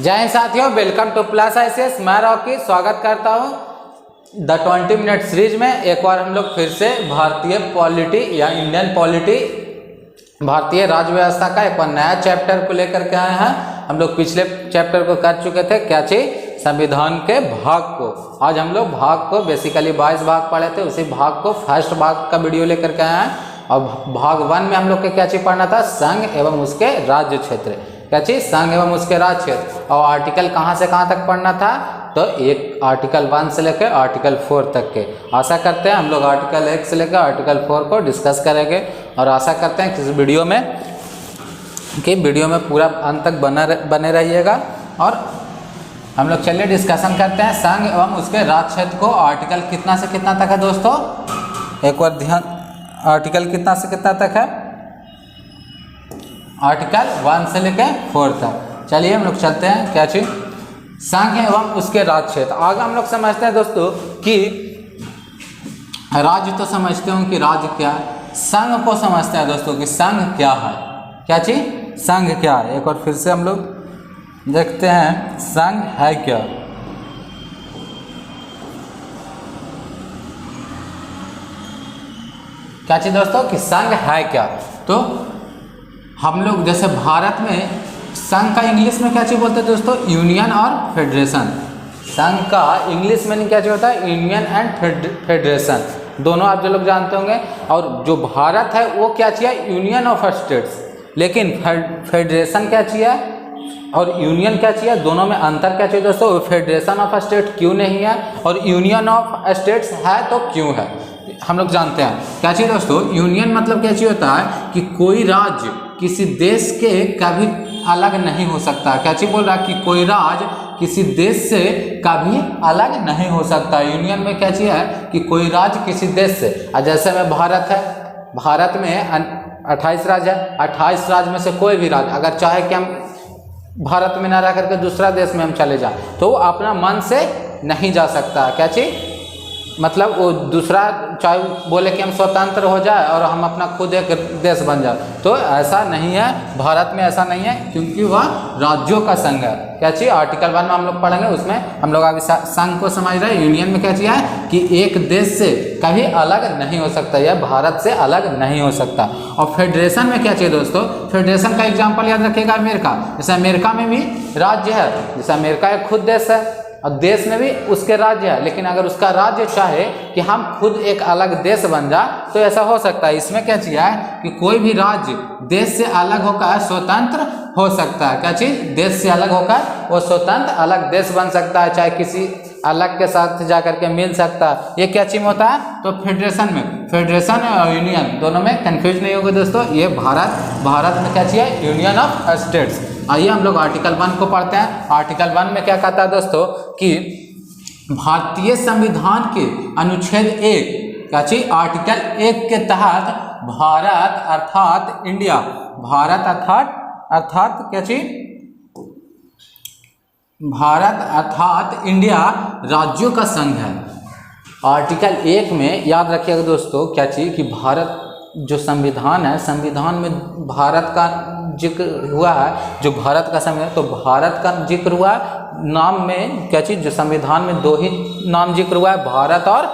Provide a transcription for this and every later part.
जय हिंद साथियों, welcome two plus ICS। मैं रॉकी स्वागत करता हूं द 20 मिनट सीरीज में। एक बार हम लोग फिर से भारतीय पॉलिटी या इंडियन पॉलिटी, भारतीय राज्य व्यवस्था का एक नया चैप्टर को लेकर के आए हैं। हम लोग पिछले चैप्टर को कर चुके थे, क्या चीज, संविधान के भाग को। आज हम लोग भाग को बेसिकली 22 भाग पढ़े थे, उसी भाग को फर्स्ट भाग का वीडियो लेकर के आए हैं। और भाग 1 में हम लोग को क्या चीज पढ़ना था, संघ एवं उसके राज्य क्षेत्र। क्या चीज, संघ एवं उसके राज्य क्षेत्र। और आर्टिकल कहाँ से कहाँ तक पढ़ना था, तो एक आर्टिकल 1 से लेकर आर्टिकल 4 तक के। आशा करते हैं हम लोग आर्टिकल 1 से लेकर आर्टिकल 4 को डिस्कस करेंगे। और आशा करते हैं कि इस वीडियो में पूरा अंत तक बने रहिएगा। और हम लोग चलिए डिस्कशन करते हैं संघ एवं उसके राज्य क्षेत्र को। आर्टिकल कितना से कितना तक है दोस्तों, एक बार ध्यान, आर्टिकल कितना से कितना तक है, आर्टिकल 1 से लेकर 4 तक। चलिए हम लोग चलते हैं, क्या चीज, संघ एवं उसके राज्य क्षेत्र। आगे हम लोग समझते हैं दोस्तों कि राज्य तो समझते हो कि राज्य क्या है, संघ को समझते हैं दोस्तों कि संघ क्या है। क्या चीज, संघ क्या है। एक बार फिर से हम लोग देखते हैं संघ है क्या। क्या चीज दोस्तों कि संघ है क्या। तो हम लोग जैसे भारत में संघ का इंग्लिश में क्या चीज बोलते हैं दोस्तों, यूनियन और फेडरेशन। संघ का इंग्लिश में क्या चीज होता है, यूनियन एंड फेडरेशन, दोनों आप जो लोग जानते होंगे। और जो भारत है वो क्या चीज है, यूनियन ऑफ स्टेट्स। लेकिन फेडरेशन क्या चीज है और यूनियन क्या चीज है, दोनों में अंतर क्या चाहिए दोस्तों। फेडरेशन ऑफ स्टेट क्यों नहीं है और यूनियन ऑफ स्टेट्स है तो क्यों है, हम लोग जानते हैं। क्या चीज दोस्तों, यूनियन मतलब क्या चीज होता है कि कोई राज्य किसी देश के कभी अलग नहीं हो सकता। क्या चीज बोल रहा है कि कोई राज्य किसी देश से कभी अलग नहीं हो सकता। यूनियन में क्या चीज है कि कोई राज्य किसी देश से, जैसे में भारत है, भारत में 28 राज्य है, 28 राज्य में से कोई भी राज्य अगर चाहे कि हम भारत में ना रह करके दूसरा देश में हम चले जाएं तो वो अपना मन से नहीं जा सकता। क्या चीज, मतलब वो दूसरा चाहे बोले कि हम स्वतंत्र हो जाए और हम अपना खुद एक देश बन जाए, तो ऐसा नहीं है। भारत में ऐसा नहीं है क्योंकि वह राज्यों का संघ है। क्या चीज, आर्टिकल 1 में हम लोग पढ़ेंगे, उसमें हम लोग अभी संघ को समझ रहे हैं। यूनियन में क्या चीज है कि एक देश से कभी अलग नहीं हो सकता, यह भारत से अलग नहीं हो सकता। और फेडरेशन में क्या चाहिए दोस्तों, फेडरेशन का एग्जाम्पल याद रखिएगा, अमेरिका। जैसे अमेरिका में भी राज्य है, जैसे अमेरिका एक खुद देश है और देश में भी उसके राज्य है। लेकिन अगर उसका राज्य चाहे कि हम खुद एक अलग देश बन जाए तो ऐसा हो सकता है। इसमें क्या चीज है कि कोई भी राज्य देश से अलग होकर स्वतंत्र हो सकता है। क्या चीज, देश से अलग होकर वो स्वतंत्र अलग देश बन सकता है, चाहे किसी अलग के साथ जाकर के मिल सकता है। ये क्या चीज होता है, तो फेडरेशन में, फेडरेशन और यूनियन दोनों में कंफ्यूज नहीं होगा दोस्तों। ये भारत में क्या चीज है, यूनियन ऑफ स्टेट्स। आइए हम लोग आर्टिकल 1 को पढ़ते हैं। आर्टिकल 1 में क्या कहता है दोस्तों कि भारतीय संविधान के अनुच्छेद 1, क्या चीज, आर्टिकल 1 के तहत भारत अर्थात इंडिया, भारत अर्थात क्या चीज, भारत अर्थात इंडिया राज्यों का संघ है। आर्टिकल 1 में याद रखिएगा दोस्तों क्या चीज कि भारत जो संविधान है, संविधान में भारत का जिक्र हुआ है, जो भारत का संविधान, तो भारत का जिक्र हुआ नाम में। क्या चीज, जो संविधान में 2 ही नाम जिक्र हुआ है, भारत और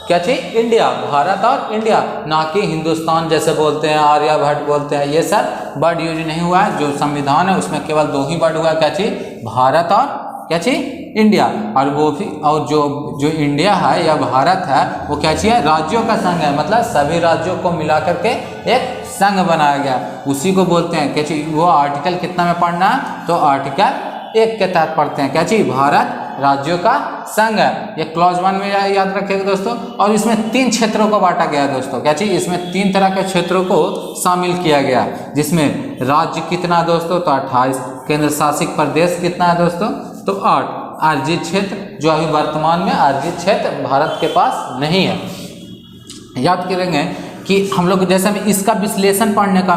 क्या चीज, इंडिया। भारत और इंडिया, ना कि हिंदुस्तान जैसे बोलते हैं, आर्यभट्ट बोलते हैं, ये सब वर्ड यूज नहीं हुआ है। जो संविधान है उसमें केवल 2 ही वर्ड हुआ है, क्या चीज, भारत और क्या चीज, इंडिया। और वो भी, और जो इंडिया है या भारत है वो क्या चीज है, राज्यों का संघ है। मतलब सभी राज्यों को मिला करके एक संघ बनाया गया, उसी को बोलते हैं क्या चीज। वो आर्टिकल कितना में पढ़ना है, तो आर्टिकल 1 के तहत पढ़ते हैं। क्या चीज, भारत राज्यों का संघ है। ये क्लॉज 1 में याद रखिएगा दोस्तों। और इसमें 3 क्षेत्रों को बांटा गया है दोस्तों। क्या चीज, इसमें 3 तरह के क्षेत्रों को शामिल किया गया, जिसमें राज्य कितना दोस्तों, तो 28, केंद्र शासित प्रदेश कितना है दोस्तों, तो 8, अर्जित क्षेत्र, जो अभी वर्तमान में अर्जित क्षेत्र भारत के पास नहीं है। याद करेंगे कि हम लोग जैसे में इसका विश्लेषण पढ़ने का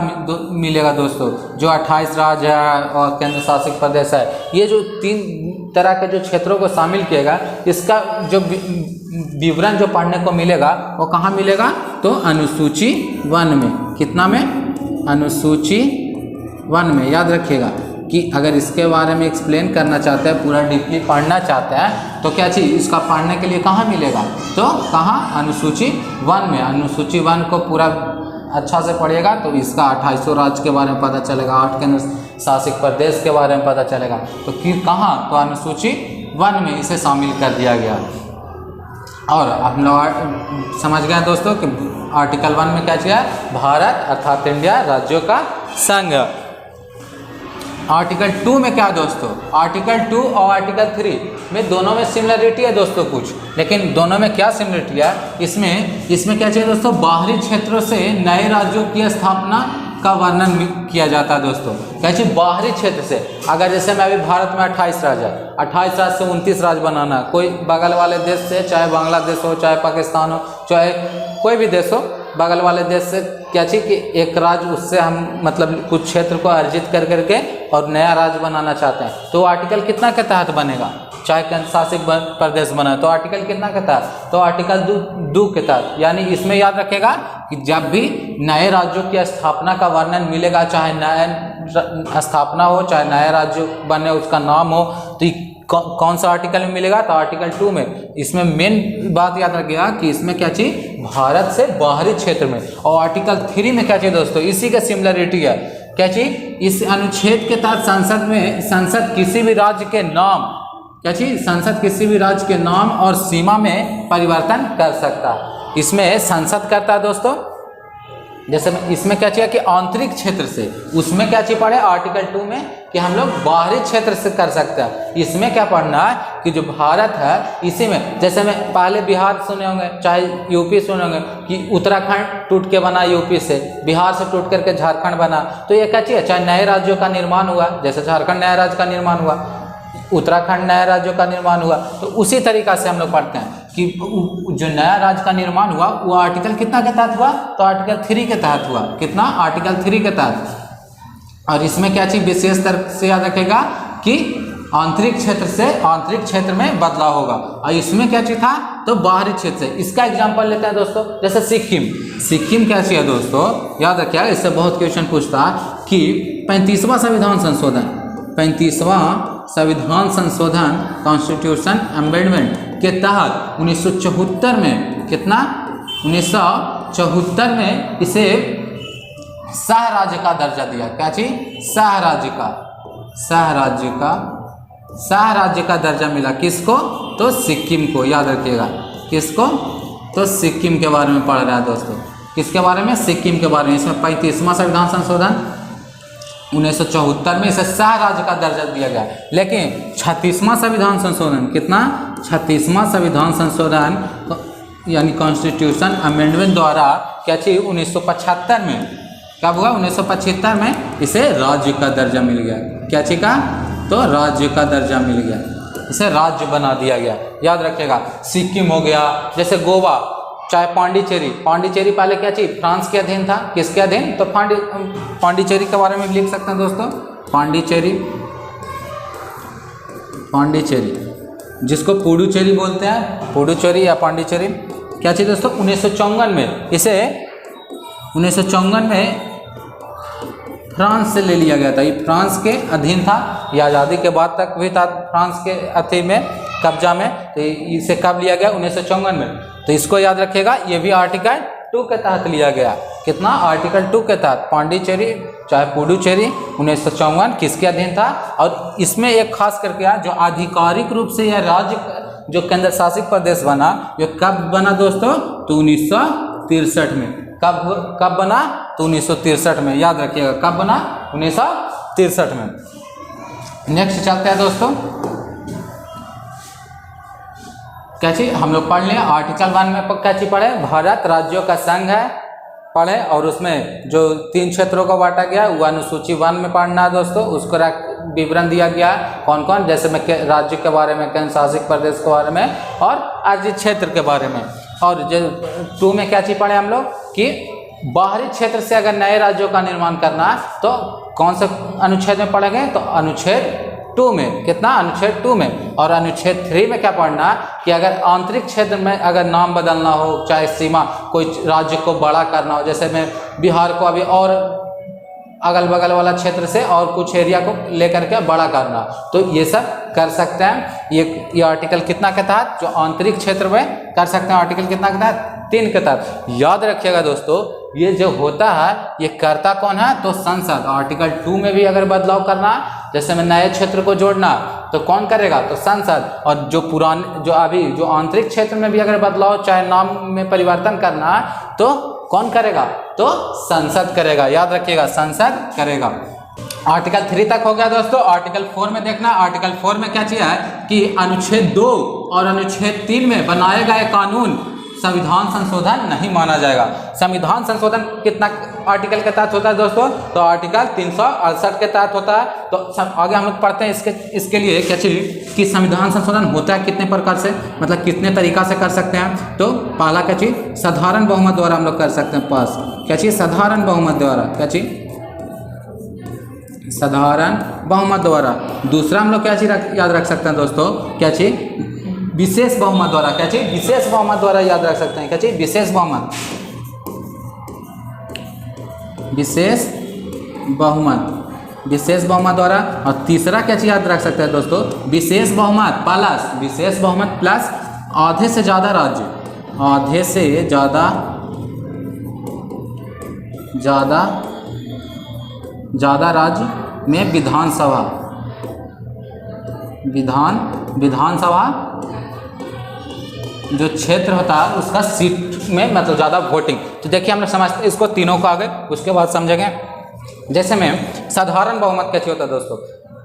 मिलेगा दोस्तों, जो 28 राज्य है और केंद्र शासित प्रदेश है, ये जो 3 तरह के जो क्षेत्रों को शामिल किएगा, इसका जो विवरण जो पढ़ने को मिलेगा वो कहाँ मिलेगा, तो अनुसूची 1 में। कितना में, अनुसूची 1 में, याद रखिएगा कि अगर इसके बारे में एक्सप्लेन करना चाहते हैं, पूरा डीपली पढ़ना चाहते हैं, तो क्या चीज़ इसका पढ़ने के लिए कहाँ मिलेगा? तो कहाँ? अनुसूची 1 में। अनुसूची 1 को पूरा अच्छा से पढ़िएगा तो इसका 2800 राज्य के बारे में पता चलेगा, 8 केंद्र शासित प्रदेश के बारे में पता चलेगा। तो कहाँ? तो अनुसूची 1 में इसे शामिल कर दिया गया। और हम लोग समझ गए दोस्तों कि आर्टिकल 1 में क्या चाहिए? भारत अर्थात इंडिया राज्यों का संघ। आर्टिकल 2 में क्या दोस्तों? आर्टिकल 2 और आर्टिकल 3 में दोनों में सिमिलरिटी है दोस्तों कुछ, लेकिन दोनों में क्या सिमिलरिटी है? इसमें क्या चाहिए दोस्तों? बाहरी क्षेत्रों से नए राज्यों की स्थापना का वर्णन किया जाता है दोस्तों। क्या चाहिए? बाहरी क्षेत्र से। अगर जैसे मैं अभी भारत में 28 राज्य है, 28 राज्य से 29 राज्य बनाना है, कोई बगल वाले देश से, चाहे बांग्लादेश हो, चाहे पाकिस्तान हो, चाहे कोई भी देश हो, बगल वाले देश से क्या चाहिए कि एक राज्य उससे हम मतलब कुछ क्षेत्र को अर्जित कर करके और नया राज्य बनाना चाहते हैं, तो आर्टिकल कितना के तहत बनेगा? चाहे केंद्र शासित प्रदेश बना तो आर्टिकल कितना के तहत? तो आर्टिकल 2 के तहत। यानी इसमें याद रखेगा कि जब भी नए राज्यों की स्थापना का वर्णन मिलेगा, चाहे नया स्थापना हो, चाहे नया राज्य बने उसका नाम हो, तो कौन सा आर्टिकल में मिलेगा? तो आर्टिकल 2 में। इसमें मेन बात याद रखिएगा कि इसमें क्या चाहिए? भारत से बाहरी क्षेत्र में। और आर्टिकल 3 में क्या चाहिए दोस्तों? इसी का सिमिलरिटी है। क्या चाहिए? इस अनुच्छेद के तहत संसद किसी भी राज्य के नाम, क्या चाहिए? संसद किसी भी राज्य के नाम और सीमा में परिवर्तन कर सकता है। इसमें संसद करता है दोस्तों, जैसे इसमें क्या चाहिए कि आंतरिक क्षेत्र से, उसमें क्या चाहिए पढ़े आर्टिकल 2 में कि हम लोग बाहरी क्षेत्र से कर सकते हैं। इसमें क्या पढ़ना है कि जो भारत है इसी में, जैसे में पहले बिहार सुने होंगे, चाहे यूपी सुने होंगे कि उत्तराखंड टूट के बना यूपी से, बिहार से टूट करके झारखंड बना। तो ये क्या चाहिए? चाहे नए राज्यों का निर्माण हुआ, जैसे झारखंड नया राज्य का निर्माण हुआ, उत्तराखंड नया राज्यों का निर्माण हुआ, तो उसी तरीका से हम लोग पढ़ते हैं कि जो नया राज्य का निर्माण हुआ वो आर्टिकल कितना के तहत हुआ? तो आर्टिकल 3 के तहत हुआ। कितना? आर्टिकल 3 के तहत। और इसमें क्या चीज़ विशेष तरह से याद रखेगा कि आंतरिक क्षेत्र से आंतरिक क्षेत्र में बदलाव होगा। और इसमें क्या चीज़ था? तो बाहरी क्षेत्र से। इसका एग्जाम्पल लेते हैं दोस्तों, जैसे सिक्किम क्या चाहिए दोस्तों? याद रखिएगा, इससे बहुत क्वेश्चन पूछता है कि 35वां संविधान संशोधन, 35वां संविधान संशोधन कॉन्स्टिट्यूशन अमेंडमेंट के तहत 1974 में, कितना? 1974 में इसे सह राज्य का दर्जा दिया। क्या चीज? सह राज्य का दर्जा मिला। किसको? तो सिक्किम को। याद रखिएगा, किसको? तो सिक्किम के बारे में पढ़ रहा है दोस्तों। किसके बारे में? सिक्किम के बारे में। इसमें 35वां संविधान संशोधन 1974 में इसे सह राज्य का दर्जा दिया गया। लेकिन 36वां संविधान संशोधन, कितना? 36वां संविधान संशोधन यानी कॉन्स्टिट्यूशन अमेंडमेंट द्वारा क्या चाहिए? 1975 में, कब हुआ? 1975 में इसे राज्य का दर्जा मिल गया। क्या चीज का? तो राज्य का दर्जा मिल गया, इसे राज्य बना दिया गया। याद रखिएगा, सिक्किम हो गया, जैसे गोवा, चाहे पांडिचेरी पहले क्या चाहिए? फ्रांस के अधीन था। किसके अधीन? तो पांडिचेरी के बारे में भी लिख सकते हैं दोस्तों। पांडिचेरी जिसको पुडुचेरी बोलते हैं, पुडुचेरी या पांडिचेरी। क्या चाहिए दोस्तों? 1954 में इसे 1954 में फ्रांस से ले लिया गया था। ये फ्रांस के अधीन था, ये आज़ादी के बाद तक भी था फ्रांस के अधीन में, कब्जा में। तो इसे कब लिया गया? 1954 में। तो इसको याद रखिएगा, ये भी आर्टिकल 2 के तहत लिया गया। कितना? आर्टिकल 2 के तहत। पांडिचेरी चाहे पुडुचेरी 1954 किसके अधीन था? और इसमें एक खास करके जो आधिकारिक रूप से यह राज्य जो केंद्र शासित प्रदेश बना, ये कब बना दोस्तों? तो 1963 में। कब बना? तो 1963 में। याद रखिएगा, कब बना? 1963 में। नेक्स्ट चलते हैं दोस्तों, क्या चीज हम लोग पढ़ लें। आर्टिकल 1 में क्या चीज पढ़े? भारत राज्यों का संघ है, पढ़े। और उसमें जो 3 क्षेत्रों को बांटा गया वो अनुसूची 1 में पढ़ना है दोस्तों। उसको विवरण दिया गया कौन कौन, जैसे में राज्य के बारे में, केंद्र शासित प्रदेश के बारे में और अर्जित क्षेत्र के बारे में। और जो 2 में क्या चीज पढ़े हम लोग कि बाहरी क्षेत्र से अगर नए राज्यों का निर्माण करना है तो कौन से अनुच्छेद में पढ़ेंगे? तो अनुच्छेद 2 में। कितना? अनुच्छेद 2 में। और अनुच्छेद 3 में क्या पढ़ना कि अगर आंतरिक क्षेत्र में अगर नाम बदलना हो, चाहे सीमा, कोई राज्य को बड़ा करना हो, जैसे मैं बिहार को अभी और अगल बगल वाला क्षेत्र से और कुछ एरिया को लेकर के बड़ा करना, तो ये सब कर सकते हैं। ये आर्टिकल कितना के तहत, जो आंतरिक क्षेत्र में कर सकते हैं, आर्टिकल कितना के तहत, 3 के तहत। याद रखिएगा दोस्तों, ये जो होता है ये करता कौन है, तो संसद। आर्टिकल 2 में भी अगर बदलाव करना, जैसे में नए क्षेत्र को जोड़ना, तो कौन करेगा, तो संसद। और जो पुराने जो आंतरिक क्षेत्र में भी अगर बदलाव चाहे नाम में परिवर्तन करना, तो कौन करेगा, तो संसद करेगा। याद रखिएगा, संसद करेगा। आर्टिकल 3 तक हो गया दोस्तों। आर्टिकल 4 में देखना, आर्टिकल 4 में क्या चीज है कि अनुच्छेद 2 और अनुच्छेद 3 में बनाए गए कानून संविधान संशोधन नहीं माना जाएगा। संविधान संशोधन कितना आर्टिकल के तहत होता है दोस्तों, तो आर्टिकल 368 के तहत होता है। तो आगे हम लोग पढ़ते हैं इसके लिए क्या चीज कि संविधान संशोधन होता है कितने प्रकार से, मतलब कितने तरीका से कर सकते हैं। तो पहला क्या चीज, साधारण बहुमत द्वारा हम लोग कर सकते हैं पास। क्या चीज, साधारण बहुमत द्वारा। क्या चीज, साधारण बहुमत द्वारा। दूसरा हम लोग क्या चीज याद रख सकते हैं दोस्तों, क्या चीज, विशेष बहुमत द्वारा। क्या चीज, विशेष बहुमत द्वारा याद रख सकते हैं। क्या चीज, विशेष बहुमत, विशेष बहुमत, विशेष बहुमत द्वारा। और तीसरा क्या चीज याद रख सकते हैं दोस्तों, विशेष बहुमत प्लस, विशेष बहुमत प्लस आधे से ज्यादा राज्य, आधे से ज्यादा राज्य में विधानसभा जो क्षेत्र होता है उसका सीट में मतलब ज़्यादा वोटिंग। तो देखिए हम लोग समझते हैं इसको तीनों को आगे, उसके बाद समझेंगे। जैसे में साधारण बहुमत क्या चीज होता है दोस्तों,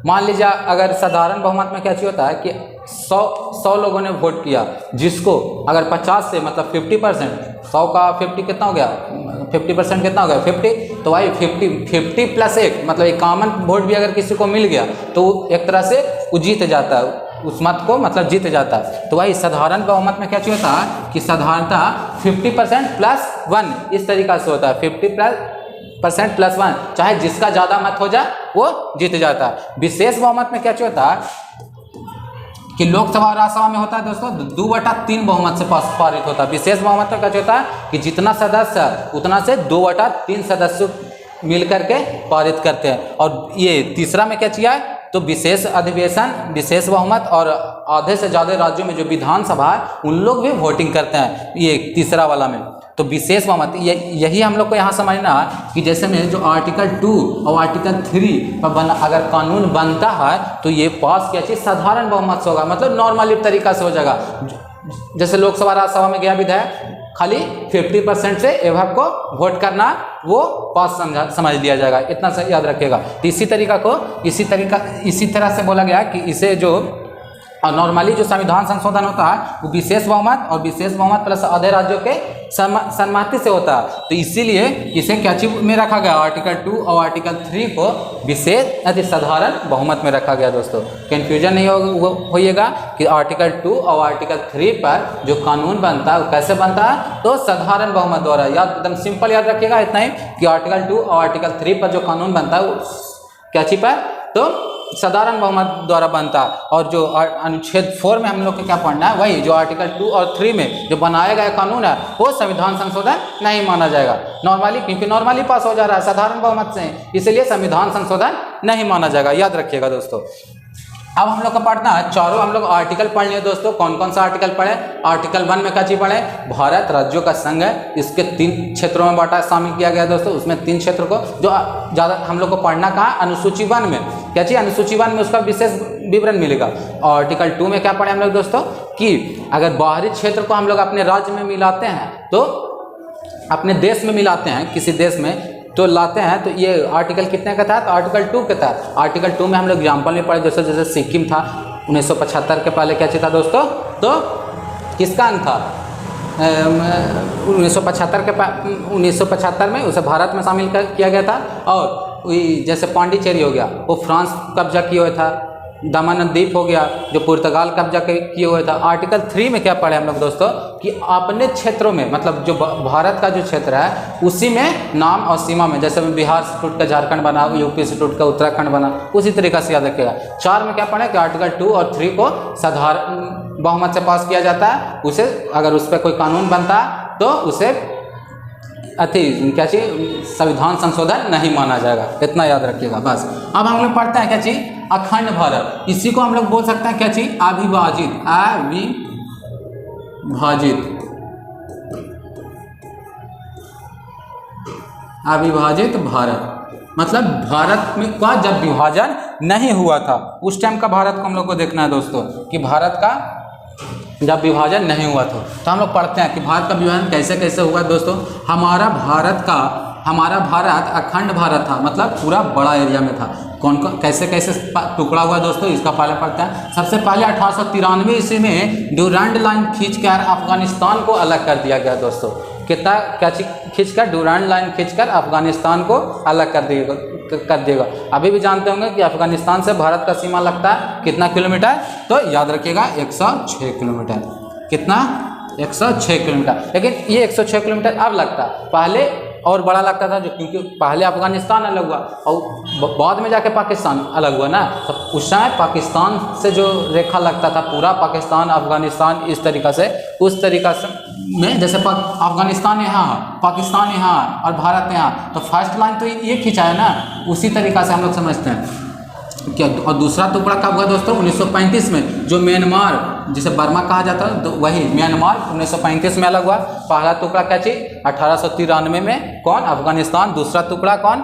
मान लीजिए अगर साधारण बहुमत में क्या चीज होता है कि 100 लोगों ने वोट किया, जिसको अगर 50 से मतलब 50%, 100 का 50 कितना हो गया, 50% कितना हो गया, 50। तो भाई 50 प्लस 1 मतलब 51 वोट भी अगर किसी को मिल गया तो एक तरह से वो जीत जाता है, उस मत को मतलब जीत जाता है। तो वही साधारण बहुमत में क्या चीज होता है कि साधारणतः 50% प्लस 1 इस तरीका से होता है, 50% प्लस 1, चाहे जिसका ज़्यादा मत हो जाए वो जीत जाता है। विशेष बहुमत में क्या चीज होता है कि लोकसभा और राज्यसभा में होता है दोस्तों 2/3 बहुमत से पारित होता है। विशेष बहुमत में क्या होता है कि जितना सदस्य है उतना से 2/3 सदस्य मिल करके पारित करते हैं। और ये तीसरा में क्या चाहिए, तो विशेष अधिवेशन, विशेष बहुमत और आधे से ज़्यादा राज्यों में जो विधानसभा है उन लोग भी वोटिंग करते हैं, ये तीसरा वाला में। तो विशेष बहुमत यही हम लोग को यहाँ समझना है कि जैसे में जो आर्टिकल 2 और आर्टिकल 3 पर अगर कानून बनता है तो ये पास क्या चीज़ साधारण बहुमत से होगा, मतलब नॉर्मली तरीका से हो जाएगा। जैसे लोकसभा राज्यसभा में गया विधायक, खाली 50% से एवं को वोट करना, वो पास समझ लिया जाएगा, इतना सा याद रखिएगा। तो इसी तरह से बोला गया कि इसे जो नॉर्मली जो संविधान संशोधन होता है वो विशेष बहुमत और विशेष बहुमत प्लस आधे राज्यों के सहमति से होता है। तो इसीलिए इसे क्या चीज में रखा गया, आर्टिकल 2 और आर्टिकल 3 को विशेष अति साधारण बहुमत में रखा गया। दोस्तों कन्फ्यूजन नहीं होइएगा कि आर्टिकल 2 और आर्टिकल 3 पर जो कानून बनता है वो कैसे बनता है, तो साधारण बहुमत द्वारा। याद एकदम सिंपल याद रखिएगा इतना ही कि आर्टिकल 2 और आर्टिकल 3 पर जो कानून बनता है वो क्या चीज पर, तो साधारण बहुमत द्वारा बनता है। और जो अनुच्छेद 4 में हम लोग को क्या पढ़ना है, वही जो आर्टिकल 2 और 3 में जो बनाया गया कानून है वो संविधान संशोधन नहीं माना जाएगा नॉर्मली, क्योंकि नॉर्मली पास हो जा रहा है साधारण बहुमत से, इसलिए संविधान संशोधन नहीं माना जाएगा। याद रखिएगा दोस्तों। अब हम लोग का पढ़ना है, चारों हम लोग आर्टिकल पढ़ लिए दोस्तों। कौन कौन सा आर्टिकल पढ़े, आर्टिकल 1 में क्या चीज पढ़े, भारत राज्यों का संघ है, इसके 3 क्षेत्रों में बांटा शामिल किया गया दोस्तों। उसमें 3 क्षेत्र को जो ज़्यादा हम लोग को पढ़ना कहा, अनुसूची 1 में क्या चीज, अनुसूची 1 में उसका विशेष विवरण मिलेगा। आर्टिकल 2 में क्या पढ़े हम लोग दोस्तों कि अगर बाहरी क्षेत्र को हम लोग अपने राज्य में मिलाते हैं, तो अपने देश में मिलाते हैं, किसी देश में तो लाते हैं, तो ये आर्टिकल कितने के तहत, आर्टिकल 2 के तहत। आर्टिकल 2 में हम लोग एग्जाम्पल में पढ़े, जैसे सिक्किम था 1975 के पहले क्या चीज था दोस्तों, तो किसका अंग था 1975 में उसे भारत में शामिल किया गया था। और जैसे पांडिचेरी हो गया वो फ्रांस कब्जा किए हुए था, दमन द्वीप हो गया जो पुर्तगाल कब्जा किए हुए था। आर्टिकल 3 में क्या पढ़े हम लोग दोस्तों कि अपने क्षेत्रों में, मतलब जो भारत का जो क्षेत्र है उसी में नाम और सीमा में, जैसे बिहार से टूट कर झारखंड बना, यूपी से टूट कर उत्तराखंड बना, उसी तरीका से याद रखिएगा। 4 में क्या पढ़े कि आर्टिकल 2 और 3 को साधारण बहुमत से पास किया जाता है, उसे अगर उस पर कोई कानून बनता है तो उसे अति क्या चीज संविधान संशोधन नहीं माना जाएगा, इतना याद रखिएगा बस। अब हम लोग पढ़ते हैं क्या चीज अखंड भारत, इसी को हम लोग बोल सकते हैं क्या चीज अविभाजित, अविभाजित भारत। मतलब भारत में का जब विभाजन नहीं हुआ था उस टाइम का भारत को हम लोग को देखना है दोस्तों, कि भारत का जब विभाजन नहीं हुआ था। तो हम लोग पढ़ते हैं कि भारत का विभाजन कैसे कैसे हुआ दोस्तों। हमारा भारत अखंड भारत था, मतलब पूरा बड़ा एरिया में था। कौन कौन कैसे कैसे टुकड़ा हुआ दोस्तों, इसका पहले पढ़ते हैं। सबसे पहले 1893 ईस्वी में ड्यूरैंड लाइन खींचकर अफगानिस्तान को अलग कर दिया गया दोस्तों। कितना क्या खींचकर, ड्यूरैंड लाइन खींचकर अफगानिस्तान को अलग कर दिएगा। अभी भी जानते होंगे कि अफगानिस्तान से भारत का सीमा लगता है कितना किलोमीटर, तो याद रखिएगा 106 किलोमीटर। कितना 106 किलोमीटर। लेकिन ये 106 किलोमीटर अब लगता है, पहले और बड़ा लगता था, जो क्योंकि पहले अफगानिस्तान अलग हुआ और बाद में जाके पाकिस्तान अलग हुआ ना। तो उस समय पाकिस्तान से जो रेखा लगता था पूरा पाकिस्तान अफगानिस्तान इस तरीक़ा से, उस तरीक़ा से में जैसे अफगानिस्तान यहाँ है, पाकिस्तान यहाँ है और भारत यहाँ, तो फर्स्ट लाइन तो ये खींचा है ना, उसी तरीक़ा से हम लोग समझते हैं क्या। और दूसरा टुकड़ा कब हुआ दोस्तों 1935 में, जो म्यांमार जिसे बर्मा कहा जाता है, तो वही म्यांमार 1935 में अलग हुआ। पहला टुकड़ा क्या चीज 1893 में कौन अफगानिस्तान, दूसरा टुकड़ा कौन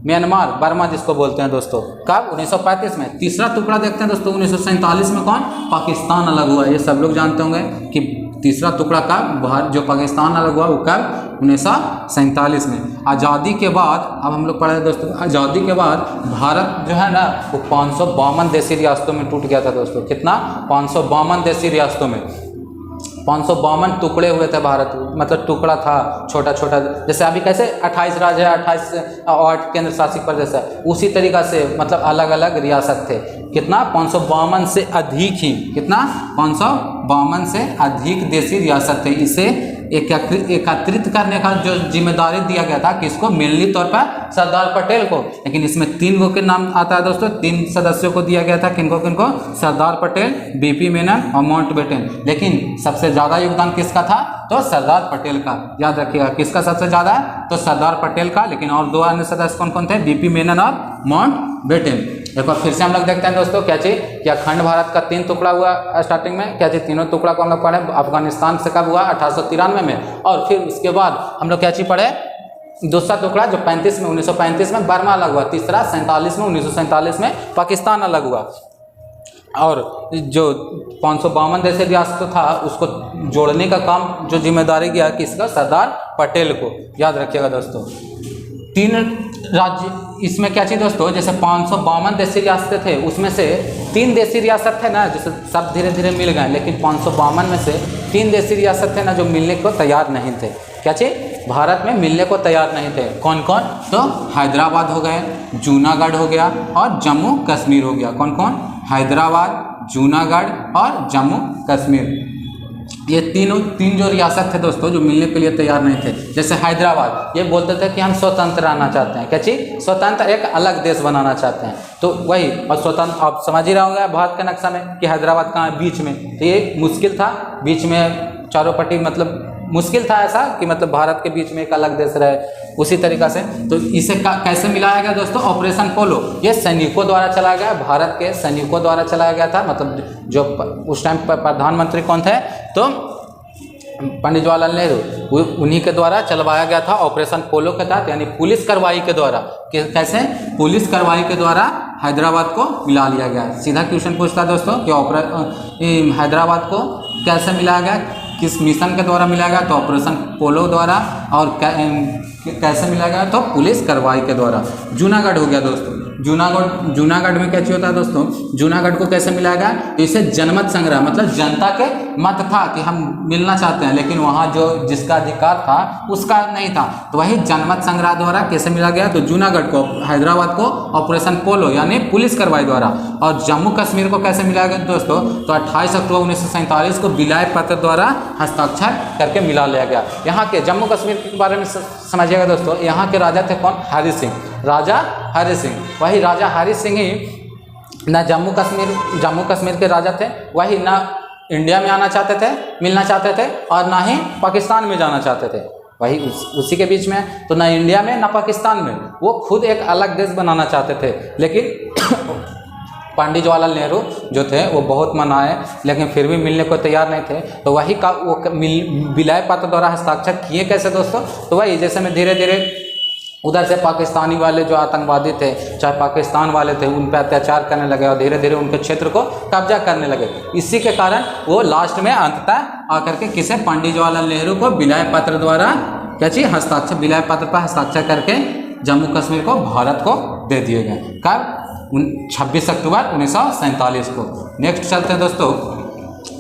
म्यांमार बर्मा जिसको बोलते हैं दोस्तों, कब 1935 में। तीसरा टुकड़ा देखते हैं दोस्तों 1947 में कौन पाकिस्तान अलग हुआ। ये सब लोग जानते होंगे कि तीसरा टुकड़ा कब जो पाकिस्तान अलग हुआ वो कब 1947 में। आज़ादी के बाद अब हम लोग पढ़े दोस्तों, आज़ादी के बाद भारत जो है ना वो 552 देशी रियासतों में टूट गया था दोस्तों। कितना 552 देशी रियासतों में, 552 टुकड़े हुए थे भारत, मतलब टुकड़ा था छोटा छोटा। जैसे अभी कैसे 28 राज्य है, 28 8 केंद्र शासित प्रदेश है, उसी तरीक़ा से मतलब अलग अलग रियासत थे। कितना 552 से अधिक ही, कितना 552 से अधिक देशी रियासत थे। इसे एकत्रित करने का जो जिम्मेदारी दिया गया था किसको, मेनली तौर पर सरदार पटेल को। लेकिन इसमें 3 गो के नाम आता है दोस्तों, 3 सदस्यों को दिया गया था। किनको किनको, सरदार पटेल, बीपी मेनन और माउंटबेटन। लेकिन सबसे ज़्यादा योगदान किसका था, तो सरदार पटेल का। याद रखिएगा किसका सबसे ज़्यादा है, तो सरदार पटेल का। लेकिन और 2 अन्य सदस्य कौन कौन थे, बीपी मेनन और माउंटबेटन। एक बार फिर से हम लोग देखते हैं दोस्तों क्या चीज़, कि अखंड भारत का 3 टुकड़ा हुआ स्टार्टिंग में। क्या चीज़, तीनों टुकड़ा को हम लोग पढ़े अफगानिस्तान से कब हुआ 1893 में, और फिर उसके बाद हम लोग क्या चीज़ पढ़े, दूसरा टुकड़ा जो 1935 में बर्मा अलग हुआ, तीसरा 1947 में पाकिस्तान अलग हुआ। और जो 552 देशी रियासत था उसको जोड़ने का काम जो जिम्मेदारी किया किसका, सरदार पटेल को। याद रखिएगा दोस्तों 3 राज्य इसमें क्या चीज़ दोस्तों, जैसे 552 देशी रियासतें थे उसमें से 3 देशी रियासत थे ना, जैसे सब धीरे धीरे मिल गए, लेकिन 552 में से 3 देशी रियासत थे ना जो मिलने को तैयार नहीं थे। क्या चीज़, भारत में मिलने को तैयार नहीं थे। कौन कौन, तो हैदराबाद हो गए, जूनागढ़ हो गया और जम्मू कश्मीर हो गया। कौन कौन, हैदराबाद, जूनागढ़ और जम्मू कश्मीर। ये तीन जो रियासत थे दोस्तों जो मिलने के लिए तैयार नहीं थे। जैसे हैदराबाद ये बोलते थे कि हम स्वतंत्र रहना चाहते हैं, क्या चीज़, स्वतंत्र एक अलग देश बनाना चाहते हैं। तो वही, और स्वतंत्र आप समझ ही रहे होंगे भारत के नक्शा में कि हैदराबाद कहाँ है, बीच में। तो ये मुश्किल था, बीच में चारों पट्टी, मतलब मुश्किल था ऐसा कि मतलब भारत के बीच में एक अलग देश रहे। उसी तरीक़ा से तो इसे कैसे मिलाया गया दोस्तों, ऑपरेशन पोलो। ये सैनिकों द्वारा चलाया गया, भारत के सैनिकों द्वारा चलाया गया था। मतलब जो उस टाइम पर प्रधानमंत्री कौन थे, तो पंडित जवाहरलाल नेहरू, उन्हीं के द्वारा चलवाया गया था ऑपरेशन पोलो के तहत, यानी पुलिस कार्रवाई के द्वारा। कैसे, पुलिस कार्रवाई के द्वारा हैदराबाद को मिला लिया गया। सीधा क्वेश्चन पूछता है दोस्तों कि हैदराबाद को कैसे मिलाया गया, किस मिशन के द्वारा मिलाया गया, तो ऑपरेशन पोलो द्वारा। और कैसे मिलाया गया, तो पुलिस कार्रवाई के द्वारा। जूनागढ़ हो गया दोस्तों, जूनागढ़ में क्या चीज़ होता है दोस्तों, जूनागढ़ को कैसे मिलाया गया, तो इसे जनमत संग्रह, मतलब जनता के मत था कि हम मिलना चाहते हैं, लेकिन वहाँ जो जिसका अधिकार था उसका नहीं था, तो वही जनमत संग्रह द्वारा कैसे मिला गया, तो जूनागढ़ को, हैदराबाद को ऑपरेशन पोलो यानी पुलिस कार्रवाई द्वारा। और जम्मू कश्मीर को कैसे मिलाया गया दोस्तों, तो 28 अक्टूबर 1947 को विलय पत्र द्वारा हस्ताक्षर करके मिला लिया गया। यहाँ के जम्मू कश्मीर के बारे में समझिएगा दोस्तों, यहाँ के राजा थे कौन, हरि सिंह, राजा हरि सिंह। वही राजा हरि सिंह ही ना जम्मू कश्मीर के राजा थे, वही ना इंडिया में आना चाहते थे, मिलना चाहते थे, और ना ही पाकिस्तान में जाना चाहते थे। वही उसी के बीच में है। तो ना इंडिया में ना पाकिस्तान में, वो खुद एक अलग देश बनाना चाहते थे, लेकिन पंडित जवाहरलाल नेहरू जो थे वो बहुत मनाए, लेकिन फिर भी मिलने को तैयार नहीं थे। तो वही का वो विलय पत्र द्वारा हस्ताक्षर किए कैसे दोस्तों, तो वही जैसे में धीरे धीरे उधर से पाकिस्तानी वाले जो आतंकवादी थे, चाहे पाकिस्तान वाले थे, उन पर अत्याचार करने लगे और धीरे धीरे उनके क्षेत्र को कब्जा करने लगे। इसी के कारण वो लास्ट में अंततः आकर के किसे, पंडित जवाहरलाल नेहरू को विलय पत्र द्वारा क्या चीज हस्ताक्षर, विलय पत्र पर हस्ताक्षर करके जम्मू कश्मीर को भारत को दे दिए गए। कब? 26 अक्टूबर 1947 को। नेक्स्ट चलते हैं दोस्तों,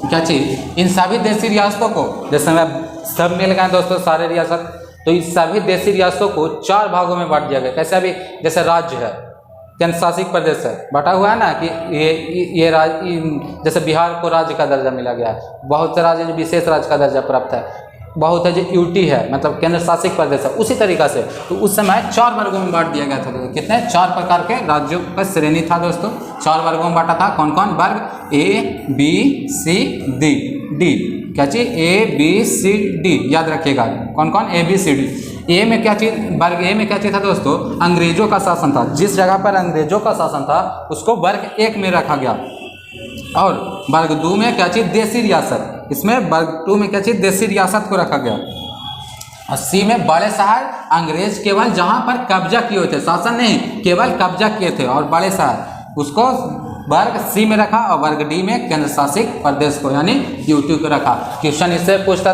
क्या चीज, इन सभी देशी रियासतों को, जैसे मैं सब मिल गए दोस्तों सारे रियासत, तो इस सभी देशी रियासतों को 4 भागों में बांट दिया गया। कैसे? अभी जैसे राज्य है, केंद्र शासित प्रदेश है, बटा हुआ है ना कि ये राज्य, जैसे बिहार को राज्य का दर्जा मिला गया है, बहुत से राज्य विशेष राज्य का दर्जा प्राप्त है, बहुत है जो यूटी है, मतलब केंद्र शासित प्रदेश है। उसी तरीका से तो उस समय 4 वर्गों में बांट दिया गया था। तो कितने? 4 प्रकार के राज्यों का श्रेणी था दोस्तों, 4 वर्गों में बांटा था। कौन कौन? वर्ग A B C D, D क्या चीज, ए बी सी डी, याद रखिएगा कौन कौन, ए बी सी डी। ए में क्या चीज, वर्ग ए में क्या चीज था दोस्तों, अंग्रेजों का शासन था। जिस जगह पर अंग्रेजों का शासन था उसको वर्ग 1 में रखा गया। और वर्ग 2 में क्या चीज, देशी रियासत, इसमें वर्ग 2 में क्या चीज, देशी रियासत को रखा गया। और सी में बड़े शहर, अंग्रेज केवल जहां पर कब्जा किए हुए थे, शासन नहीं, केवल कब्जा किए थे, और बड़े शहर, उसको वर्ग सी में रखा। और वर्ग डी में केंद्र शासित प्रदेश को यानी यूटी को रखा। क्वेश्चन इससे पूछता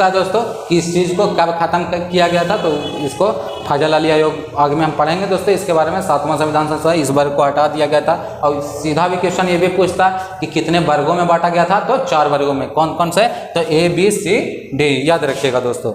है दोस्तों कि इस चीज़ को कब खत्म किया गया था, तो इसको फजल अली आयोग आगे में हम पढ़ेंगे दोस्तों इसके बारे में। 7वां संविधान संशोधन, इस वर्ग को हटा दिया गया था। और सीधा भी क्वेश्चन ये भी पूछता है कि कितने वर्गों में बांटा गया था, तो 4 वर्गों में। कौन कौन से? तो ए बी सी डी, याद रखिएगा दोस्तों।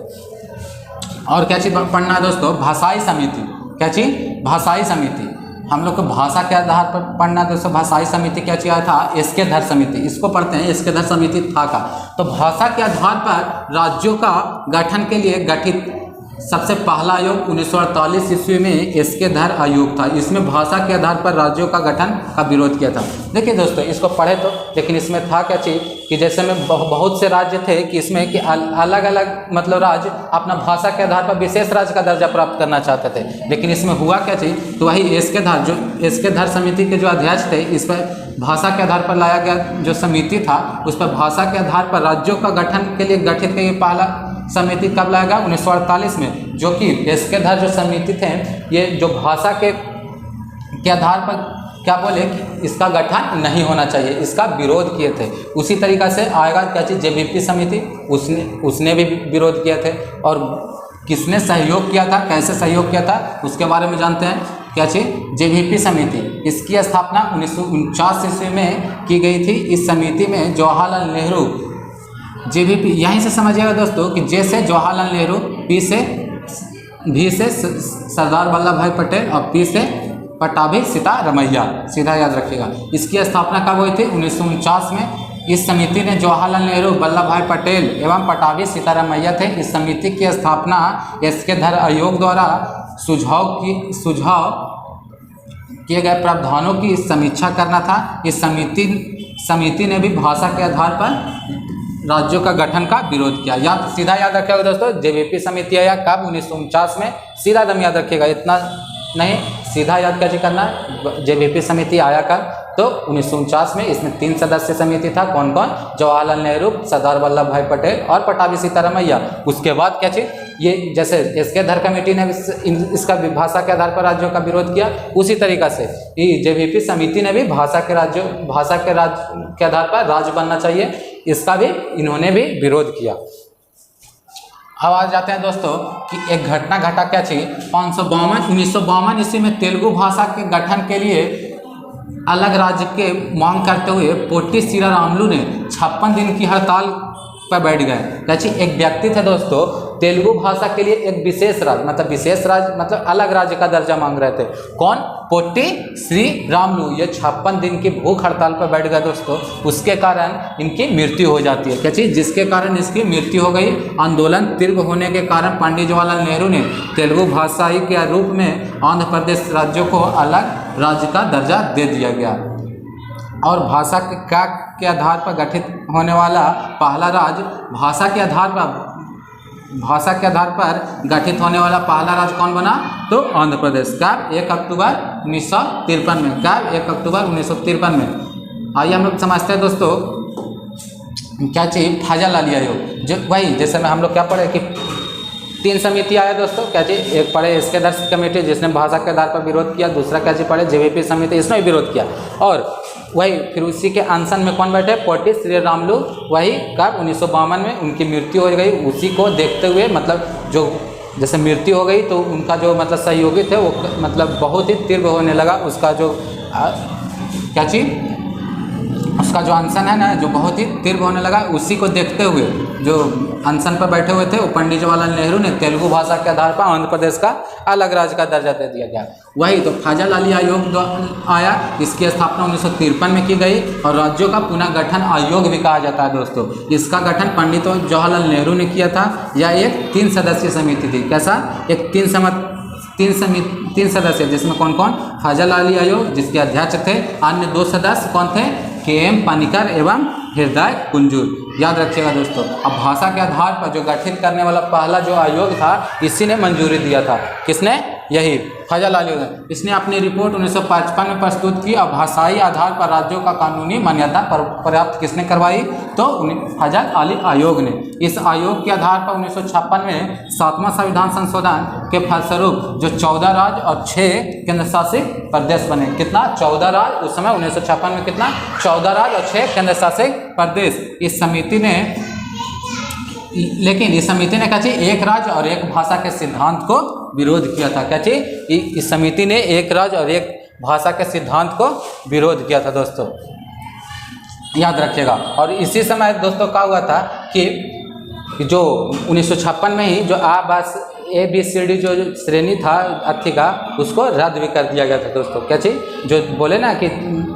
और क्या चीज़ पढ़ना है दोस्तों, भाषाई समिति। क्या चीज़? भाषाई समिति। हम लोग को भाषा के आधार पर पढ़ना दोस्तों। भाषाई समिति क्या चीज था, एसके धर समिति, इसको पढ़ते हैं, एसके धर समिति था का। तो भाषा के आधार पर राज्यों का गठन के लिए गठित सबसे पहला आयोग 1948 ईस्वी में एसके धर आयोग था। इसमें भाषा के आधार पर राज्यों का गठन का विरोध किया था। देखिए दोस्तों इसको पढ़े तो, लेकिन इसमें था क्या चीज़ कि जैसे में बहुत से राज्य थे कि इसमें कि अलग अलग मतलब राज्य अपना भाषा के आधार पर विशेष राज्य का दर्जा प्राप्त करना चाहते थे। लेकिन इसमें हुआ क्या चीज़, तो वही एसके धर, जो एसके धर समिति के जो अध्यक्ष थे, इस पर भाषा के आधार पर लाया गया जो समिति था, उस पर भाषा के आधार पर राज्यों का गठन के लिए गठित ये पहला समिति कब लाया गया, 1948 में। जो कि एसके धर जो समिति थे, ये जो भाषा के आधार पर क्या बोले कि इसका गठन नहीं होना चाहिए, इसका विरोध किए थे। उसी तरीका से आएगा क्या चीज़, जेबीपी समिति, उसने भी विरोध किए थे। और किसने सहयोग किया था, कैसे सहयोग किया था, उसके बारे में जानते हैं। क्या चीज़, जेबीपी समिति, इसकी स्थापना 1949 ईस्वी में की गई थी। इस समिति में जवाहरलाल नेहरू, जेबीपी यहीं से समझिएगा दोस्तों कि जे से जवाहरलाल नेहरू, पी से भी से सरदार वल्लभ भाई पटेल और पी से पटाभी सीतारमैया, सीधा याद रखिएगा। इसकी स्थापना कब हुई थी, 1949 में। इस समिति ने जवाहरलाल नेहरू, वल्लभ भाई पटेल एवं पटाभी सीतारमैया थे। इस समिति की स्थापना एसके धर आयोग द्वारा सुझाव किए गए प्रावधानों की समीक्षा करना था। इस समिति ने भी भाषा के आधार पर राज्यों का गठन का विरोध किया। सीधा याद रखिएगा दोस्तों, जेबीपी समिति आया कब, 1949 में। सीधा दम याद रखिएगा, इतना नहीं, सीधा याद कैसे करना है। जेबीपी समिति आया कब, तो 1949 में। इसमें 3 सदस्य समिति था। कौन कौन, जवाहरलाल नेहरू, सरदार वल्लभ भाई पटेल और पटाभी सीतारमैया। उसके बाद क्या चीज़, ये जैसे एसके धर कमेटी ने इसका भाषा के आधार पर राज्यों का विरोध किया, उसी तरीका से जेबीपी समिति ने भी भाषा के राज्य के आधार पर राज्य बनना चाहिए, इसका भी इन्होंने भी विरोध किया। अब आ जाते हैं दोस्तों कि एक घटना घटा क्या चाहिए, 1952 ईस्वी में तेलुगु भाषा के गठन के लिए अलग राज्य के मांग करते हुए पोट्टी श्रीरामुलु ने 56 दिन की हड़ताल पर बैठ गए। कैसे, एक व्यक्ति थे दोस्तों, तेलुगु भाषा के लिए एक विशेष राज्य मतलब अलग राज्य का दर्जा मांग रहे थे। कौन, पोट्टी श्रीरामुलु। ये 56 दिन की भूख हड़ताल पर बैठ गए दोस्तों। उसके कारण इनकी मृत्यु हो जाती है। क्या चीज़, जिसके कारण इसकी मृत्यु हो गई। आंदोलन तीव्र होने के कारण पंडित जवाहरलाल नेहरू ने तेलुगु भाषाई के रूप में आंध्र प्रदेश राज्यों को अलग राज्य का दर्जा दे दिया गया। और भाषा के आधार पर गठित होने वाला पहला राज्य, भाषा के आधार पर भाषा के आधार पर गठित होने वाला पहला राज्य कौन बना? तो आंध्र प्रदेश। कब? 1 अक्टूबर 1953 में। कब? 1 अक्टूबर 1953 में। आइए हम लोग समझते हैं दोस्तों क्या चीज फाजल-अली आयोग। जो वही जैसे में हम लोग क्या पढ़े कि 3 समिति आया दोस्तों, क्या चीज? एक पढ़े इसके दर्श कमेटी जिसने भाषा के आधार पर विरोध किया, दूसरा क्या चीज पढ़े जेवीपी समिति, इसने भी विरोध किया। और वही फिर उसी के अनशन में कौन बैठे? पोटी श्री रामुलु। वही कब? 1952 में उनकी मृत्यु हो गई। उसी को देखते हुए मतलब जो जैसे मृत्यु हो गई तो उनका जो मतलब सहयोगी थे वो मतलब बहुत ही तीव्र होने लगा उसका जो क्या चीज उसका जो अनशन है ना जो बहुत ही तीव्र होने लगा। उसी को देखते हुए जो अनशन पर बैठे हुए थे वो पंडित जवाहरलाल नेहरू ने तेलुगु भाषा के आधार पर आंध्र प्रदेश का अलग राज्य का दर्जा दे दिया गया। वही तो फाजल-अली आयोग आया। इसकी स्थापना 1953 में की गई और राज्यों का पुनः गठन आयोग भी कहा जाता है दोस्तों। इसका गठन पंडित जवाहरलाल नेहरू ने किया था। यह एक 3 सदस्यीय समिति थी। कैसा? एक 3 सदस्य जिसमें कौन कौन? फाजल-अली आयोग जिसके अध्यक्ष थे। अन्य 2 सदस्य कौन थे? के.एम. पानिकर एवं हृदय कुंजूर। याद रखिएगा दोस्तों। अब भाषा के आधार पर जो गठित करने वाला पहला जो आयोग था इसी ने मंजूरी दिया था। किसने? यही फाजल-अली आयोग। इसने अपनी रिपोर्ट 1955 में प्रस्तुत की और भाषाई आधार पर राज्यों का कानूनी मान्यता प्राप्त किसने करवाई? तो फाजल-अली आयोग ने। इस आयोग के आधार पर 1956 में 7वां संविधान संशोधन के फलस्वरूप जो 14 राज्य और 6 केंद्र शासित प्रदेश बने। कितना? 14 राज्य। उस समय 1956 में कितना? 14 राज्य और 6 केंद्र शासित प्रदेश। इस समिति ने क्या चीज? एक राज्य और एक भाषा के सिद्धांत को विरोध किया था। क्या चीज? इस समिति ने एक राज्य और एक भाषा के सिद्धांत को विरोध किया था दोस्तों, याद रखिएगा। और इसी समय दोस्तों क्या हुआ था कि जो 1956 में ही जो ABCD जो श्रेणी था अर्थी का उसको रद्द भी कर दिया गया था दोस्तों। क्या चीज? जो बोले ना कि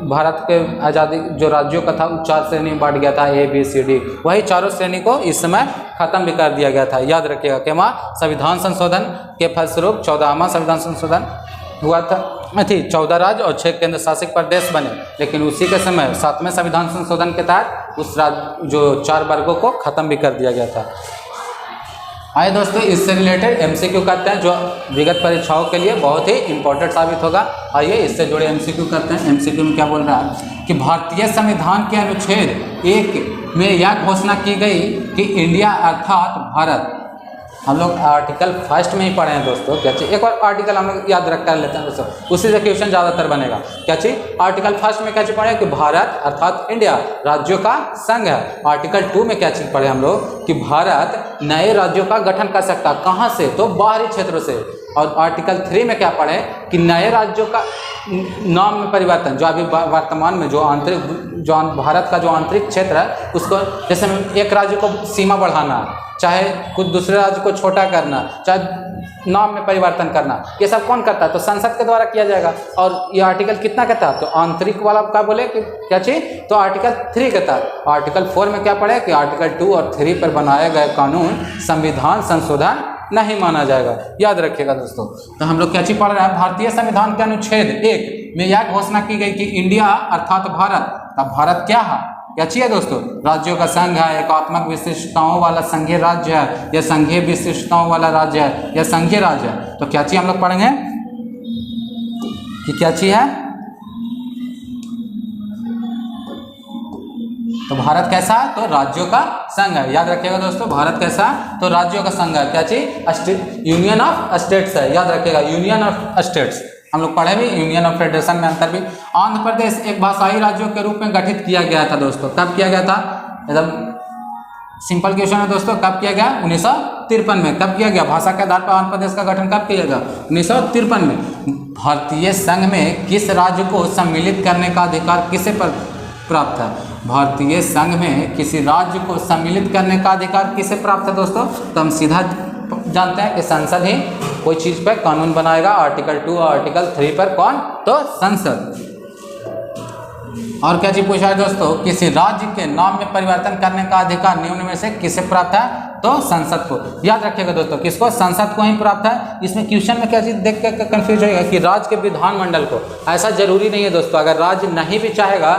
भारत के आज़ादी जो राज्यों का था 4 श्रेणी में बांट गया था ABCD, वही चारों श्रेणी को इस समय खत्म भी कर दिया गया था। याद रखिएगा कि वहाँ संविधान संशोधन के फलस्वरूप 14वां संविधान संशोधन हुआ था। 14 राज्य और 6 केंद्र शासित प्रदेश बने। लेकिन उसी के समय 7वें संविधान संशोधन के तहत उस राज्य जो 4 वर्गों को खत्म भी कर दिया गया था। आइए दोस्तों इससे रिलेटेड MCQ करते हैं जो विगत परीक्षाओं के लिए बहुत ही इंपॉर्टेंट साबित होगा। आइए इससे जुड़े MCQ करते हैं। MCQ में क्या बोल रहा है कि भारतीय संविधान के अनुच्छेद 1 में यह घोषणा की गई कि इंडिया अर्थात भारत। हम लोग आर्टिकल 1 में ही पढ़े हैं दोस्तों। क्या चीज? एक बार आर्टिकल हम लोग याद रख कर लेते हैं दोस्तों, उसी से क्वेश्चन ज़्यादातर बनेगा। क्या चीज? आर्टिकल 1 में क्या चीज पढ़े कि भारत अर्थात इंडिया राज्यों का संघ है। आर्टिकल 2 में क्या चीज पढ़े हम लोग कि भारत नए राज्यों का गठन कर सकता। कहाँ से? तो बाहरी क्षेत्रों से। और आर्टिकल 3 में क्या पढ़े कि नए राज्यों का नाम में परिवर्तन, जो अभी वर्तमान में जो भारत का जो आंतरिक क्षेत्र है उसको जैसे एक राज्य को सीमा बढ़ाना, चाहे कुछ दूसरे राज्य को छोटा करना, चाहे नाम में परिवर्तन करना, ये सब कौन करता है? तो संसद के द्वारा किया जाएगा। और ये आर्टिकल कितना कहता है? तो आंतरिक वाला क्या बोले कि क्या चीज? तो आर्टिकल 3 कहता है। आर्टिकल 4 में क्या पढ़े कि आर्टिकल 2 और 3 पर बनाए गए कानून संविधान संशोधन नहीं माना जाएगा। याद रखिएगा दोस्तों। तो हम लोग क्या चीज पढ़ रहे हैं? भारतीय संविधान के अनुच्छेद 1 में यह घोषणा की गई कि इंडिया अर्थात भारत। तब भारत क्या है? क्या चाहिए दोस्तों? राज्यों का संघ है, एकात्मक विशिष्टताओं वाला संघीय राज्य है, या संघीय विशिष्टताओं वाला राज्य है, या संघीय राज्य है। तो क्या चाहिए हम लोग पढ़ेंगे कि क्या चाहिए है? तो भारत कैसा है? तो राज्यों का संघ है। याद रखिएगा दोस्तों, भारत कैसा है? तो राज्यों का संघ है। क्या चाहिए? यूनियन ऑफ स्टेट्स है। याद रखिएगा, यूनियन ऑफ स्टेट्स। हम लोग पढ़े भी यूनियन ऑफ फेडरेशन में अंतर भी। आंध्र प्रदेश एक भाषाई राज्यों के रूप में गठित किया गया था दोस्तों। कब किया गया था? एकदम सिंपल क्वेश्चन है दोस्तों। कब किया गया? 1953 में। कब किया गया? भाषा के आधार पर आंध्र प्रदेश का गठन कब किया गया? 1953 में। भारतीय संघ में किस राज्य को सम्मिलित करने का अधिकार किसे प्राप्त है? भारतीय संघ में किसी राज्य को सम्मिलित करने का अधिकार किसे प्राप्त है दोस्तों? तो हम सीधा जानते हैं कि संसद ही कोई चीज पर कानून बनाएगा। आर्टिकल 2 और आर्टिकल 3 पर कौन? तो संसद। और क्या चीज पूछा है दोस्तों? किसी राज्य के नाम में परिवर्तन करने का अधिकार निम्न में से किसे प्राप्त है? तो संसद को। याद रखिएगा दोस्तों, किसको? संसद को ही प्राप्त है। इसमें क्वेश्चन में क्या चीज देख के कंफ्यूज होगा कि राज्य के विधानमंडल को। ऐसा जरूरी नहीं है दोस्तों। अगर राज्य नहीं भी चाहेगा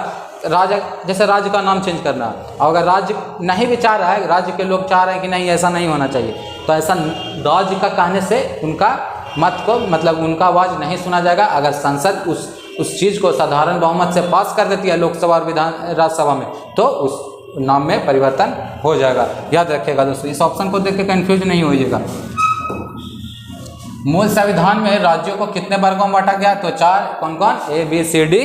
राज्य, जैसे राज्य का नाम चेंज करना, और अगर राज्य नहीं भी चाह रहा है, राज्य के लोग चाह रहे हैं कि नहीं ऐसा नहीं होना चाहिए, तो ऐसा राज्य का कहने से उनका मत को, मतलब उनका आवाज़ नहीं सुना जाएगा। अगर संसद उस चीज़ को साधारण बहुमत से पास कर देती है लोकसभा और राज्यसभा में, तो उस नाम में परिवर्तन हो जाएगा। याद रखिएगा दोस्तों, इस ऑप्शन को देख के कन्फ्यूज नहीं होइएगा। मूल संविधान में राज्यों को कितने वर्गों में बांटा गया? तो 4, कौन कौन? ABCD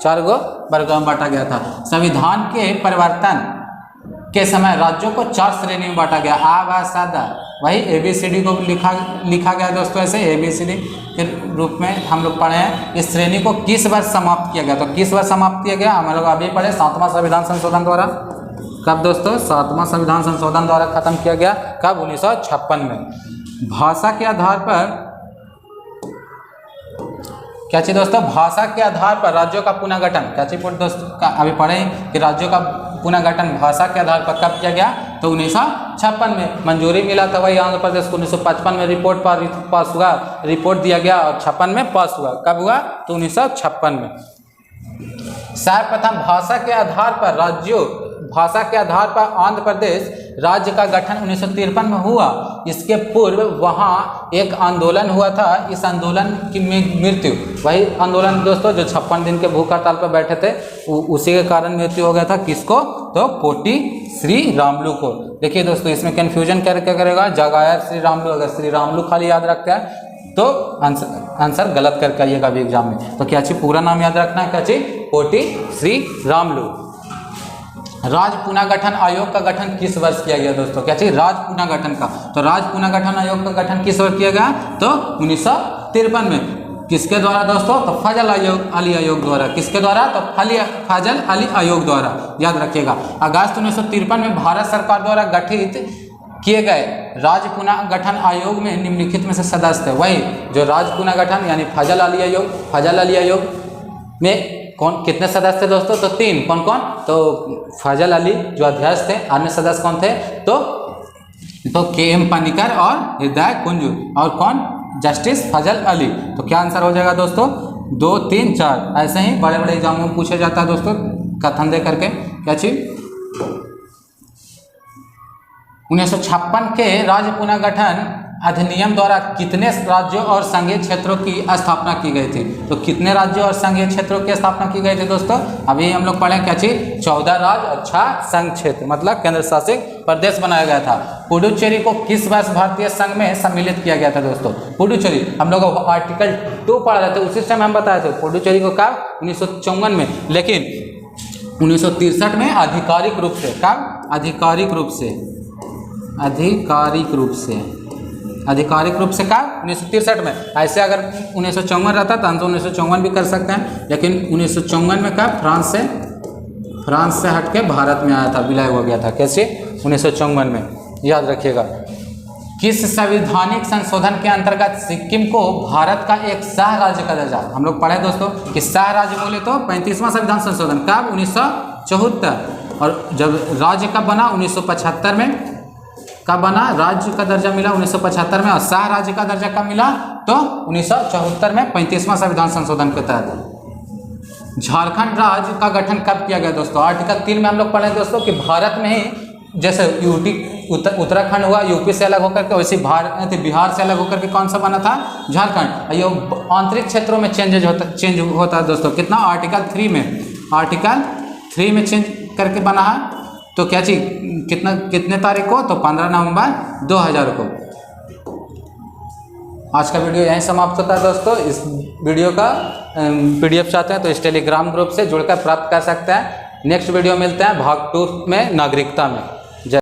4 गो वर्गों में बांटा गया था। संविधान के परिवर्तन के समय राज्यों को 4 श्रेणी में बांटा गया। आ, बा, सा, दा, वही ABCD को लिखा गया दोस्तों, ऐसे ABCD के रूप में हम लोग पढ़े हैं। इस श्रेणी को किस वर्ष समाप्त किया गया? तो किस वर्ष समाप्त किया गया? हम लोग अभी पढ़े 7वां संविधान संशोधन द्वारा। कब दोस्तों? 7वां संविधान संशोधन द्वारा खत्म किया गया। कब? 1956 में। भाषा के आधार पर क्या चीज दोस्तों? भाषा के आधार पर राज्यों का पुनर्गठन, क्या चीज दोस्तों अभी पढ़े कि राज्यों का पुनर्गठन भाषा के आधार पर कब किया गया? तो 1956 में मंजूरी मिला था। वही आंध्र प्रदेश को 1955 में रिपोर्ट पास हुआ, रिपोर्ट दिया गया और 56 में पास हुआ। कब हुआ? तो 1956 में। सर्वप्रथम भाषा के आधार पर राज्यों, भाषा के आधार पर आंध्र प्रदेश राज्य का गठन 1953 में हुआ। इसके पूर्व वहाँ एक आंदोलन हुआ था। इस आंदोलन की मृत्यु, वही आंदोलन दोस्तों जो 56 दिन के भूख हड़ताल पर बैठे थे, उसी के कारण मृत्यु हो गया था। किसको? तो पोटी श्री रामलू को। देखिए दोस्तों, इसमें कन्फ्यूजन क्या करेगा? जगायर श्री रामलू, अगर श्री रामलू खाली याद रखते हैं तो आंसर गलत करके आइएगा अभी एग्जाम में। तो क्या चाहिए? पूरा नाम याद रखना है। क्या चाहिए? पोटी श्री रामलू। राज्य पुनर्गठन आयोग का गठन किस वर्ष किया गया दोस्तों? क्या चाहिए? राज्य पुनर्गठन का। तो राज्य पुनर्गठन आयोग का गठन किस वर्ष किया गया? तो 1953 में। किसके द्वारा दोस्तों? तो फजल अली आयोग द्वारा। किसके द्वारा? तो फजल अली आयोग द्वारा। याद रखिएगा। अगस्त 1953 में भारत सरकार द्वारा गठित किए गए राज्य पुनर्गठन आयोग में निम्नलिखित में से सदस्य थे। वही जो राज्य पुनर्गठन यानी फजल अली आयोग में कौन कितने सदस्य थे दोस्तों? तो 3। कौन कौन? तो फजल अली जो अध्यक्ष थे। अन्य सदस्य कौन थे? तो KM पनिकर और हृदय कुंज, और कौन? जस्टिस फजल अली। तो क्या आंसर हो जाएगा दोस्तों? 2, 3, 4। ऐसे ही बड़े बड़े एग्जामों में पूछा जाता है दोस्तों, कथन दे करके। क्या चीज? 1956 के राज्य पुनर्गठन अधिनियम द्वारा कितने राज्यों और संघीय क्षेत्रों की स्थापना की गई थी? तो कितने राज्यों और संघीय क्षेत्रों की स्थापना की गई थी दोस्तों? अभी हम लोग पढ़े क्या चीज? 14 राज्य और 6 संघ क्षेत्र, मतलब केंद्र शासित प्रदेश बनाया गया था। पुडुचेरी को किस वर्ष भारतीय संघ में सम्मिलित किया गया था दोस्तों? पुडुचेरी हम लोग आर्टिकल 2 पढ़ रहे थे, उसी समय हम बताए थे पुडुचेरी को कब? 1954 में। लेकिन 1963 में आधिकारिक रूप से। कब? आधिकारिक रूप से कब? 1963 में। ऐसे अगर 1954 रहता तो हम तो 1954 भी कर सकते हैं, लेकिन 1954 में कब? फ्रांस से हट के भारत में आया था, विलय हो गया था। कैसे? 1954 में। याद रखिएगा। किस संवैधानिक संशोधन के अंतर्गत सिक्किम को भारत का एक सह राज्य का दर्जा? हम लोग पढ़े दोस्तों कि सह राज्य बोले तो 35वां संविधान संशोधन। कब? 1974। और जब राज्य कब बना? 1975 में। कब बना? राज्य का दर्जा मिला 1975 में, और सह राज्य का दर्जा कब मिला? तो 1974 में 35वां संविधान संशोधन के तहत। झारखंड राज्य का गठन कब किया गया दोस्तों? आर्टिकल 3 में हम लोग पढ़े दोस्तों कि भारत में ही जैसे उत्तराखंड हुआ यूपी से अलग होकर के, वैसे बिहार से अलग होकर के कौन सा बना था? झारखंड। ये आंतरिक क्षेत्रों में चेंज होता है दोस्तों। कितना? आर्टिकल 3 में चेंज करके बना है। तो क्या चीज? कितने तारीख को? तो 15 नवंबर 2000 को। आज का वीडियो यहीं समाप्त होता है दोस्तों। इस वीडियो का PDF चाहते हैं तो इस टेलीग्राम ग्रुप से जुड़कर प्राप्त कर सकते हैं। नेक्स्ट वीडियो मिलते हैं भाग 2 में, नागरिकता में।